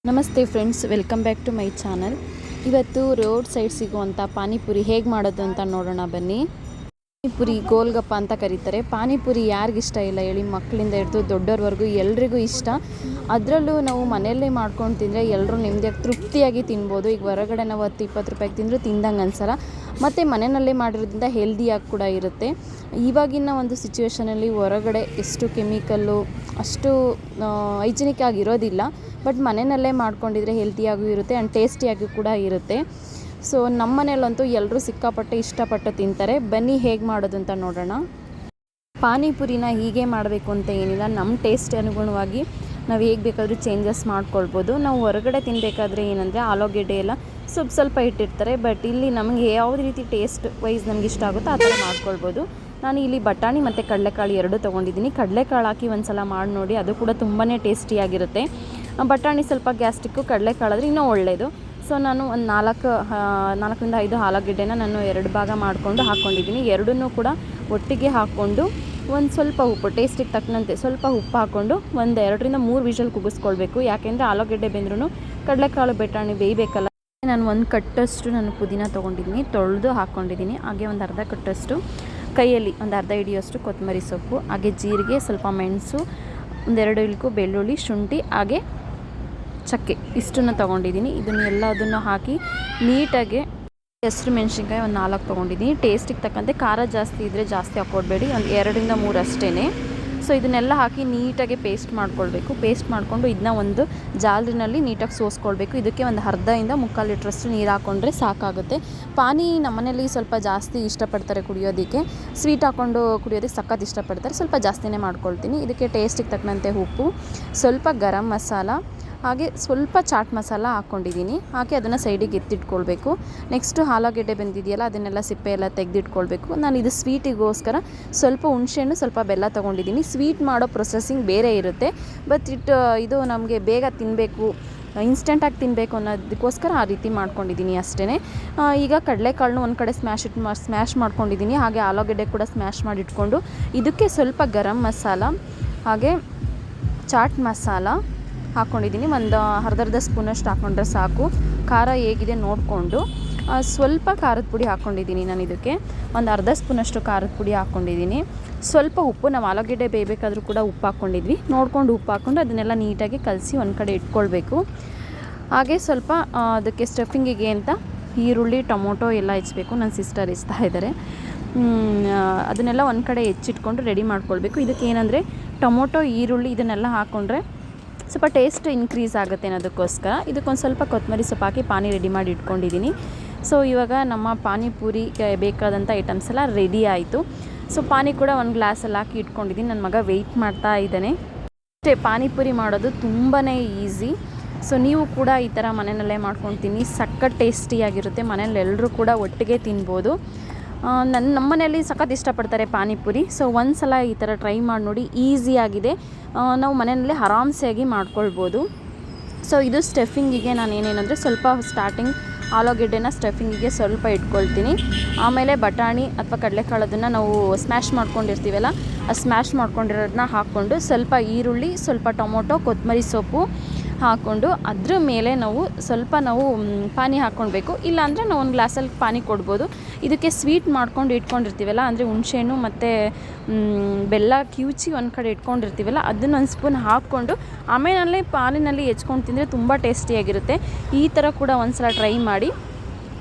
ನಮಸ್ತೆ friends, welcome back to my channel. ಇವತ್ತು road side ಸಿಗುವಂಥ ಪಾನಿಪುರಿ ಹೇಗೆ ಮಾಡೋದು ಅಂತ ನೋಡೋಣ ಬನ್ನಿ. ಪಾನಿಪುರಿ ಗೋಲ್ಗಪ್ಪ ಅಂತ ಕರೀತಾರೆ. ಪಾನಿಪುರಿ ಯಾರಿಗಿಷ್ಟ ಇಲ್ಲ ಹೇಳಿ? ಮಕ್ಕಳಿಂದ ಹಿಡಿದು ದೊಡ್ಡವ್ರವರೆಗೂ ಎಲ್ರಿಗೂ ಇಷ್ಟ. ಅದರಲ್ಲೂ ನಾವು ಮನೆಯಲ್ಲೇ ಮಾಡ್ಕೊಂಡು ತಿಂದರೆ ಎಲ್ಲರೂ ನೆಮ್ಮದಿಯಾಗಿ ತೃಪ್ತಿಯಾಗಿ ತಿನ್ಬೋದು. ಈಗ ಹೊರಗಡೆ ನಾವು 10-20 ರೂಪಾಯಿಗೆ ತಿಂದರೂ ತಿಂದಂಗೆ ಅನ್ಸಲ್ಲ. ಮತ್ತು ಮನೆಯಲ್ಲೇ ಮಾಡಿರೋದ್ರಿಂದ ಹೆಲ್ದಿಯಾಗಿ ಕೂಡ ಇರುತ್ತೆ. ಇವಾಗಿನ ಒಂದು ಸಿಚುವೇಷನಲ್ಲಿ ಹೊರಗಡೆ ಎಷ್ಟು ಕೆಮಿಕಲ್ಲು ಅಷ್ಟು ಹೈಜಿನಿಕ್ ಆಗಿರೋದಿಲ್ಲ. ಬಟ್ ಮನೆಯಲ್ಲೇ ಮಾಡ್ಕೊಂಡಿದ್ರೆ ಹೆಲ್ತಿಯಾಗೂ ಇರುತ್ತೆ ಆ್ಯಂಡ್ ಟೇಸ್ಟಿಯಾಗಿ ಕೂಡ ಇರುತ್ತೆ. ಸೊ ನಮ್ಮ ಮನೇಲಂತೂ ಎಲ್ಲರೂ ಸಿಕ್ಕಾಪಟ್ಟೆ ಇಷ್ಟಪಟ್ಟು ತಿಂತಾರೆ. ಬನ್ನಿ ಹೇಗೆ ಮಾಡೋದು ಅಂತ ನೋಡೋಣ. ಪಾನಿಪುರಿನ ಹೀಗೆ ಮಾಡಬೇಕು ಅಂತ ಏನಿಲ್ಲ, ನಮ್ಮ ಟೇಸ್ಟ್ ಅನುಗುಣವಾಗಿ ನಾವು ಹೇಗೆ ಬೇಕಾದರೂ ಚೇಂಜಸ್ ಮಾಡ್ಕೊಳ್ಬೋದು. ನಾವು ಹೊರಗಡೆ ತಿನ್ನಬೇಕಾದ್ರೆ ಏನಂದರೆ ಆಲೂಗೆಡ್ಡೆ ಎಲ್ಲ ಸ್ವಲ್ಪ ಇಟ್ಟಿರ್ತಾರೆ. ಬಟ್ ಇಲ್ಲಿ ನಮಗೆ ಯಾವುದೇ ರೀತಿ ಟೇಸ್ಟ್ ವೈಸ್ ನಮ್ಗೆ ಇಷ್ಟ ಆಗುತ್ತೋ ಆ ಥರ ಮಾಡ್ಕೊಳ್ಬೋದು. ನಾನು ಇಲ್ಲಿ ಬಟಾಣಿ ಮತ್ತು ಕಡಲೆಕಾಳು ಎರಡೂ ತೊಗೊಂಡಿದ್ದೀನಿ. ಕಡಲೆಕಾಳು ಹಾಕಿ ಒಂದು ಸಲ ಮಾಡಿ ನೋಡಿ, ಅದು ಕೂಡ ತುಂಬಾ ಟೇಸ್ಟಿಯಾಗಿರುತ್ತೆ. ಬಟಾಣಿ ಸ್ವಲ್ಪ ಗ್ಯಾಸ್ಟ್ರಿಕ್ಕು, ಕಡಲೆಕಾಳಾದರೆ ಇನ್ನೂ ಒಳ್ಳೆಯದು. ಸೊ ನಾನು ಒಂದು 4ರಿಂದ 5 ಆಲೂಗೆಡ್ಡೆನ ನಾನು 2 ಭಾಗ ಮಾಡಿಕೊಂಡು ಹಾಕ್ಕೊಂಡಿದ್ದೀನಿ. ಎರಡನ್ನೂ ಕೂಡ ಒಟ್ಟಿಗೆ ಹಾಕ್ಕೊಂಡು ಒಂದು ಸ್ವಲ್ಪ ಉಪ್ಪು, ಟೇಸ್ಟಿಗೆ ತಕ್ಕಂತೆ ಸ್ವಲ್ಪ ಉಪ್ಪು ಹಾಕ್ಕೊಂಡು 2ರಿಂದ 3 ವಿಷಲ್ ಕೂಗಿಸ್ಕೊಳ್ಬೇಕು. ಯಾಕೆಂದರೆ ಆಲೂಗೆಡ್ಡೆ ಬೆಂದ್ರೂ ಕಡಲೆಕಾಳು ಬಟಾಣಿ ಬೇಯಬೇಕಲ್ಲ. ನಾನು 1 ಕಟ್ಟಷ್ಟು ನಾನು ಪುದೀನ ತೊಗೊಂಡಿದ್ದೀನಿ, ತೊಳೆದು ಹಾಕ್ಕೊಂಡಿದ್ದೀನಿ. ಹಾಗೆ ಒಂದು ಅರ್ಧ ಕಟ್ಟಷ್ಟು ಕೈಯಲ್ಲಿ ಒಂದು ಅರ್ಧ ಹಿಡಿಯೋಷ್ಟು ಕೊತ್ತಂಬರಿ ಸೊಪ್ಪು, ಹಾಗೆ ಜೀರಿಗೆ, ಸ್ವಲ್ಪ ಮೆಣಸು, 2 ಇಳ್ಕು ಬೆಳ್ಳುಳ್ಳಿ, ಶುಂಠಿ, ಹಾಗೆ ಚಕ್ಕೆ ಇಷ್ಟನ್ನು ತೊಗೊಂಡಿದ್ದೀನಿ. ಎಲ್ಲದನ್ನು ಹಾಕಿ ನೀಟಾಗಿ ಹೆಸರು ಮೆಣಸಿನ್ಕಾಯಿ ಒಂದು 4 ತೊಗೊಂಡಿದ್ದೀನಿ. ಟೇಸ್ಟಿಗೆ ತಕ್ಕಂತೆ ಖಾರ ಜಾಸ್ತಿ ಇದ್ದರೆ ಜಾಸ್ತಿ ಹಾಕ್ಕೊಡ್ಬೇಡಿ, ಒಂದು 2ರಿಂದ 3 ಅಷ್ಟೇ. ಸೊ ಇದನ್ನೆಲ್ಲ ಹಾಕಿ ನೀಟಾಗಿ ಪೇಸ್ಟ್ ಮಾಡ್ಕೊಳ್ಬೇಕು. ಪೇಸ್ಟ್ ಮಾಡಿಕೊಂಡು ಇದನ್ನ ಒಂದು ಜಾಲರಿನಲ್ಲಿ ನೀಟಾಗಿ ಸೋಸ್ಕೊಳ್ಬೇಕು. ಇದಕ್ಕೆ ಒಂದು ಅರ್ಧದಿಂದ 3/4 ಲೀಟ್ರಷ್ಟು ನೀರು ಹಾಕ್ಕೊಂಡ್ರೆ ಸಾಕಾಗುತ್ತೆ. ಪಾನಿ ನಮ್ಮನೇಲಿ ಸ್ವಲ್ಪ ಜಾಸ್ತಿ ಇಷ್ಟಪಡ್ತಾರೆ ಕುಡಿಯೋದಕ್ಕೆ, ಸ್ವೀಟ್ ಹಾಕ್ಕೊಂಡು ಕುಡಿಯೋದಕ್ಕೆ ಸಖತ್ ಇಷ್ಟಪಡ್ತಾರೆ. ಸ್ವಲ್ಪ ಜಾಸ್ತಿನೇ ಮಾಡ್ಕೊಳ್ತೀನಿ. ಇದಕ್ಕೆ ಟೇಸ್ಟಿಗೆ ತಕ್ಕಂತೆ ಉಪ್ಪು, ಸ್ವಲ್ಪ ಗರಂ ಮಸಾಲ, ಹಾಗೆ ಸ್ವಲ್ಪ ಚಾಟ್ ಮಸಾಲ ಹಾಕ್ಕೊಂಡಿದ್ದೀನಿ. ಹಾಕಿ ಅದನ್ನು ಸೈಡಿಗೆ ಎತ್ತಿಟ್ಕೊಳ್ಬೇಕು. ನೆಕ್ಸ್ಟು ಆಲೂಗೆಡ್ಡೆ ಬೆಂದಿದೆಯಲ್ಲ ಅದನ್ನೆಲ್ಲ ಸಿಪ್ಪೆ ಎಲ್ಲ ತೆಗೆದಿಟ್ಕೊಳ್ಬೇಕು. ನಾನು ಇದು ಸ್ವೀಟಿಗೋಸ್ಕರ ಸ್ವಲ್ಪ ಹುಣಸೆಹಣ್ಣು, ಸ್ವಲ್ಪ ಬೆಲ್ಲ ತೊಗೊಂಡಿದ್ದೀನಿ. ಸ್ವೀಟ್ ಮಾಡೋ ಪ್ರೊಸೆಸಿಂಗ್ ಬೇರೆ ಇರುತ್ತೆ. ಬಟ್ ಇದು ನಮಗೆ ಬೇಗ ತಿನ್ನಬೇಕು, ಇನ್ಸ್ಟೆಂಟಾಗಿ ತಿನ್ನಬೇಕು ಅನ್ನೋದಕ್ಕೋಸ್ಕರ ಆ ರೀತಿ ಮಾಡ್ಕೊಂಡಿದ್ದೀನಿ ಅಷ್ಟೇ. ಈಗ ಕಡಲೆಕಾಳನ್ನ ಒಂದು ಕಡೆ ಸ್ಮ್ಯಾಶ್ ಮಾಡ್ಕೊಂಡಿದ್ದೀನಿ. ಹಾಗೆ ಆಲೂಗೆಡ್ಡೆ ಕೂಡ ಸ್ಮ್ಯಾಶ್ ಮಾಡಿ ಇಟ್ಕೊಂಡು ಇದಕ್ಕೆ ಸ್ವಲ್ಪ ಗರಂ ಮಸಾಲ ಹಾಗೆ ಚಾಟ್ ಮಸಾಲ ಹಾಕ್ಕೊಂಡಿದ್ದೀನಿ. ಒಂದು ಅರ್ಧ ಸ್ಪೂನಷ್ಟು ಹಾಕ್ಕೊಂಡ್ರೆ ಸಾಕು. ಖಾರ ಹೇಗಿದೆ ನೋಡಿಕೊಂಡು ಸ್ವಲ್ಪ ಖಾರದ ಪುಡಿ ಹಾಕ್ಕೊಂಡಿದ್ದೀನಿ. ನಾನು ಇದಕ್ಕೆ ಒಂದು ಅರ್ಧ ಸ್ಪೂನಷ್ಟು ಖಾರದ ಪುಡಿ ಹಾಕ್ಕೊಂಡಿದ್ದೀನಿ. ಸ್ವಲ್ಪ ಉಪ್ಪು, ನಾವು ಆಲೂಗೆಡ್ಡೆ ಬೇಯಬೇಕಾದ್ರೂ ಕೂಡ ಉಪ್ಪು ಹಾಕ್ಕೊಂಡಿದ್ವಿ, ನೋಡಿಕೊಂಡು ಉಪ್ಪು ಹಾಕ್ಕೊಂಡು ಅದನ್ನೆಲ್ಲ ನೀಟಾಗಿ ಕಲಸಿ ಒಂದು ಕಡೆ ಇಟ್ಕೊಳ್ಬೇಕು. ಹಾಗೆ ಸ್ವಲ್ಪ ಅದಕ್ಕೆ ಸ್ಟಫಿಂಗಿಗೆ ಅಂತ ಈರುಳ್ಳಿ, ಟೊಮೊಟೊ ಎಲ್ಲ ಹೆಚ್ಚಬೇಕು. ನನ್ನ ಸಿಸ್ಟರ್ ಇಸ್ತಾ ಇದ್ದಾರೆ. ಅದನ್ನೆಲ್ಲ ಒಂದು ಕಡೆ ಹೆಚ್ಚಿಟ್ಕೊಂಡು ರೆಡಿ ಮಾಡ್ಕೊಳ್ಬೇಕು. ಇದಕ್ಕೆ ಏನಂದರೆ ಟೊಮೊಟೊ, ಈರುಳ್ಳಿ ಇದನ್ನೆಲ್ಲ ಹಾಕ್ಕೊಂಡ್ರೆ ಸ್ವಲ್ಪ ಟೇಸ್ಟ್ ಇನ್ಕ್ರೀಸ್ ಆಗುತ್ತೆ ಅನ್ನೋದಕ್ಕೋಸ್ಕರ ಇದಕ್ಕೊಂದು ಸ್ವಲ್ಪ ಕೊತ್ತಂಬರಿ ಸೊಪ್ಪು ಹಾಕಿ ಪಾನಿ ರೆಡಿ ಮಾಡಿ ಇಟ್ಕೊಂಡಿದ್ದೀನಿ. ಸೊ ಇವಾಗ ನಮ್ಮ ಪಾನಿಪುರಿಗೆ ಬೇಕಾದಂಥ ಐಟಮ್ಸ್ ಎಲ್ಲ ರೆಡಿ ಆಯಿತು. ಸೊ ಪಾನಿ ಕೂಡ ಒಂದು ಗ್ಲಾಸಲ್ಲಿ ಹಾಕಿ ಇಟ್ಕೊಂಡಿದ್ದೀನಿ. ನನ್ನ ಮಗ ವೆಯ್ಟ್ ಮಾಡ್ತಾ ಇದ್ದಾನೆ. ಅಷ್ಟೇ, ಪಾನಿಪುರಿ ಮಾಡೋದು ತುಂಬಾ ಈಸಿ. ಸೊ ನೀವು ಕೂಡ ಈ ಥರ ಮನೆಯಲ್ಲೇ ಮಾಡ್ಕೊಳ್ತೀನಿ, ಸಖತ್ ಟೇಸ್ಟಿಯಾಗಿರುತ್ತೆ. ಮನೇಲಿ ಎಲ್ಲರೂ ಕೂಡ ಒಟ್ಟಿಗೆ ತಿನ್ಬೋದು. ನಮ್ಮ ಮನೆಯಲ್ಲಿ ಸಖತ್ ಇಷ್ಟಪಡ್ತಾರೆ ಪಾನಿಪುರಿ. ಸೊ ಒಂದು ಸಲ ಈ ಥರ ಟ್ರೈ ಮಾಡಿ ನೋಡಿ, ಈಸಿಯಾಗಿದೆ. ನಾವು ಮನೆಯಲ್ಲೇ ಆರಾಮ್ಸೆಯಾಗಿ ಮಾಡ್ಕೊಳ್ಬೋದು. ಸೊ ಇದು ಸ್ಟಫಿಂಗಿಗೆ ನಾನು ಏನೇನಂದರೆ ಸ್ವಲ್ಪ ಸ್ಟಾರ್ಟಿಂಗ್ ಆಲೂಗೆಡ್ಡೆನ ಸ್ಟಫಿಂಗಿಗೆ ಸ್ವಲ್ಪ ಇಟ್ಕೊಳ್ತೀನಿ. ಆಮೇಲೆ ಬಟಾಣಿ ಅಥವಾ ಕಡಲೆಕಾಳದನ್ನು ನಾವು ಸ್ಮ್ಯಾಶ್ ಮಾಡ್ಕೊಂಡಿರ್ತೀವಲ್ಲ, ಆ ಸ್ಮ್ಯಾಶ್ ಮಾಡ್ಕೊಂಡಿರೋದನ್ನ ಹಾಕ್ಕೊಂಡು ಸ್ವಲ್ಪ ಈರುಳ್ಳಿ, ಸ್ವಲ್ಪ ಟೊಮೊಟೊ, ಕೊತ್ತಂಬರಿ ಸೊಪ್ಪು ಹಾಕ್ಕೊಂಡು ಅದ್ರ ಮೇಲೆ ಸ್ವಲ್ಪ ಪಾನಿ ಹಾಕ್ಕೊಳ್ಬೇಕು. ಇಲ್ಲಾಂದರೆ ನಾವು ಒಂದು ಗ್ಲಾಸಲ್ಲಿ ಪಾನಿ ಕೊಡ್ಬೋದು. ಇದಕ್ಕೆ ಸ್ವೀಟ್ ಮಾಡ್ಕೊಂಡು ಇಟ್ಕೊಂಡಿರ್ತೀವಲ್ಲ, ಅಂದರೆ ಹುಣಸೆಹಣ್ಣು ಮತ್ತು ಬೆಲ್ಲ ಕಿವುಚಿ ಒಂದು ಕಡೆ ಇಟ್ಕೊಂಡಿರ್ತೀವಲ್ಲ, ಅದನ್ನು ಒಂದು ಸ್ಪೂನ್ ಹಾಕ್ಕೊಂಡು ಆಮೇಲೆ ಪಾನಿನಲ್ಲಿ ಹೆಚ್ಕೊಂಡು ತಿಂದರೆ ತುಂಬ ಟೇಸ್ಟಿಯಾಗಿರುತ್ತೆ. ಈ ಥರ ಕೂಡ ಒಂದು ಸಲ ಟ್ರೈ ಮಾಡಿ.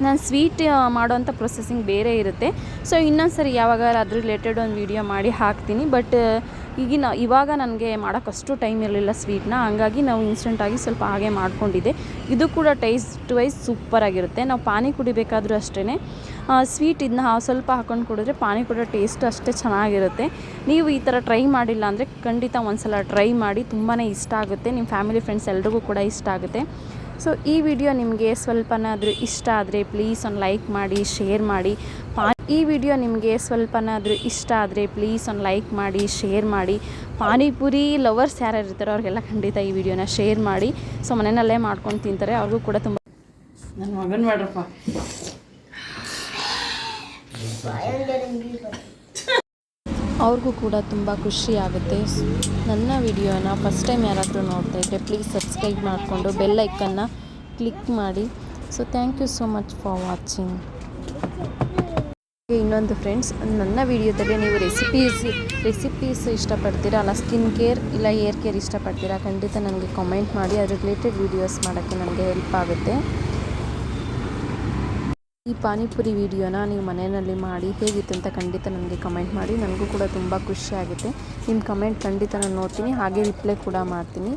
ನಾನು ಸ್ವೀಟ್ ಮಾಡೋವಂಥ ಪ್ರೊಸೆಸಿಂಗ್ ಬೇರೆ ಇರುತ್ತೆ. ಸೊ ಇನ್ನೊಂದು ಸರಿ ಯಾವಾಗಾದ್ರೂ ಅದ್ರ ರಿಲೇಟೆಡ್ ಒಂದು ವೀಡಿಯೋ ಮಾಡಿ ಹಾಕ್ತೀನಿ. ಬಟ್ ಇವಾಗ ನನಗೆ ಮಾಡೋಕ್ಕಷ್ಟು ಟೈಮ್ ಇರಲಿಲ್ಲ ಸ್ವೀಟ್ನ, ಹಂಗಾಗಿ ನಾವು ಇನ್ಸ್ಟೆಂಟಾಗಿ ಸ್ವಲ್ಪ ಹಾಗೆ ಮಾಡ್ಕೊಂಡಿದ್ದೆ. ಇದು ಕೂಡ ಟೇಸ್ಟ್ ವೈಸ್ ಸೂಪರಾಗಿರುತ್ತೆ. ನಾವು ಪಾನಿ ಕುಡಿಬೇಕಾದ್ರೂ ಅಷ್ಟೇ ಸ್ವೀಟ್ ಇದನ್ನ ಸ್ವಲ್ಪ ಹಾಕ್ಕೊಂಡು ಕುಡಿದ್ರೆ ಪಾನಿ ಕೂಡ ಟೇಸ್ಟ್ ಅಷ್ಟೇ ಚೆನ್ನಾಗಿರುತ್ತೆ. ನೀವು ಈ ಥರ ಟ್ರೈ ಮಾಡಿಲ್ಲ ಅಂದರೆ ಖಂಡಿತ ಒಂದು ಸಲ ಟ್ರೈ ಮಾಡಿ, ತುಂಬಾ ಇಷ್ಟ ಆಗುತ್ತೆ. ನಿಮ್ಮ ಫ್ಯಾಮಿಲಿ ಫ್ರೆಂಡ್ಸ್ ಎಲ್ರಿಗೂ ಕೂಡ ಇಷ್ಟ ಆಗುತ್ತೆ. ಸೊ ಈ ವಿಡಿಯೋ ನಿಮಗೆ ಸ್ವಲ್ಪನಾದರೂ ಇಷ್ಟ ಆದರೆ ಪ್ಲೀಸ್ ಒಂದು ಲೈಕ್ ಮಾಡಿ, ಶೇರ್ ಮಾಡಿ. ಪಾನಿಪುರಿ ಲವರ್ಸ್ ಯಾರ್ಯಾರು ಇರ್ತಾರೋ ಅವ್ರಿಗೆಲ್ಲ ಖಂಡಿತ ಈ ವಿಡಿಯೋನ ಶೇರ್ ಮಾಡಿ. ಸೊ ಮನೆಯಲ್ಲೇ ಮಾಡ್ಕೊಂಡು ತಿಂತಾರೆ, ಅವ್ರಿಗೂ ಕೂಡ ತುಂಬ. ನನ್ನ ಮಗನ ಮಾಡ್ರಪ್ಪ. ಅವ್ರಿಗೂ ಕೂಡ ತುಂಬ ಖುಷಿ ಆಗುತ್ತೆ. ನನ್ನ ವಿಡಿಯೋನ ಫಸ್ಟ್ ಟೈಮ್ ಯಾರಾದರೂ ನೋಡ್ತಾ ಇದ್ದರೆ ಪ್ಲೀಸ್ ಸಬ್ಸ್ಕ್ರೈಬ್ ಮಾಡಿಕೊಂಡು ಬೆಲ್ ಐಕನ್ನ ಕ್ಲಿಕ್ ಮಾಡಿ. So thank you so much for watching. ಇನ್ನೊಂದು ಫ್ರೆಂಡ್ಸ್, ನನ್ನ ವಿಡಿಯೋದಲ್ಲಿ ನೀವು ರೆಸಿಪೀಸ್ ಇಷ್ಟಪಡ್ತೀರಾ, ಅಲ್ಲ ಸ್ಕಿನ್ ಕೇರ್ ಇಲ್ಲ ಹೇರ್ ಕೇರ್ ಇಷ್ಟಪಡ್ತೀರಾ, ಖಂಡಿತ ನನಗೆ ಕಾಮೆಂಟ್ ಮಾಡಿ. ಅದ್ರ ರಿಲೇಟೆಡ್ ವೀಡಿಯೋಸ್ ಮಾಡೋಕ್ಕೆ ನನಗೆ ಹೆಲ್ಪ್ ಆಗುತ್ತೆ. ಈ ಪಾನಿಪುರಿ ವಿಡಿಯೋನ ನೀವು ಮನೆಯಲ್ಲಿ ಮಾಡಿ ಹೇಗಿತ್ತು ಅಂತ ಖಂಡಿತ ನನಗೆ ಕಮೆಂಟ್ ಮಾಡಿ. ನನಗೂ ಕೂಡ ತುಂಬ ಖುಷಿ ಆಗುತ್ತೆ. ನಿಮ್ಮ ಕಮೆಂಟ್ ಖಂಡಿತ ನಾನು ನೋಡ್ತೀನಿ, ಹಾಗೆ ರಿಪ್ಲೈ ಕೂಡ ಮಾಡ್ತೀನಿ.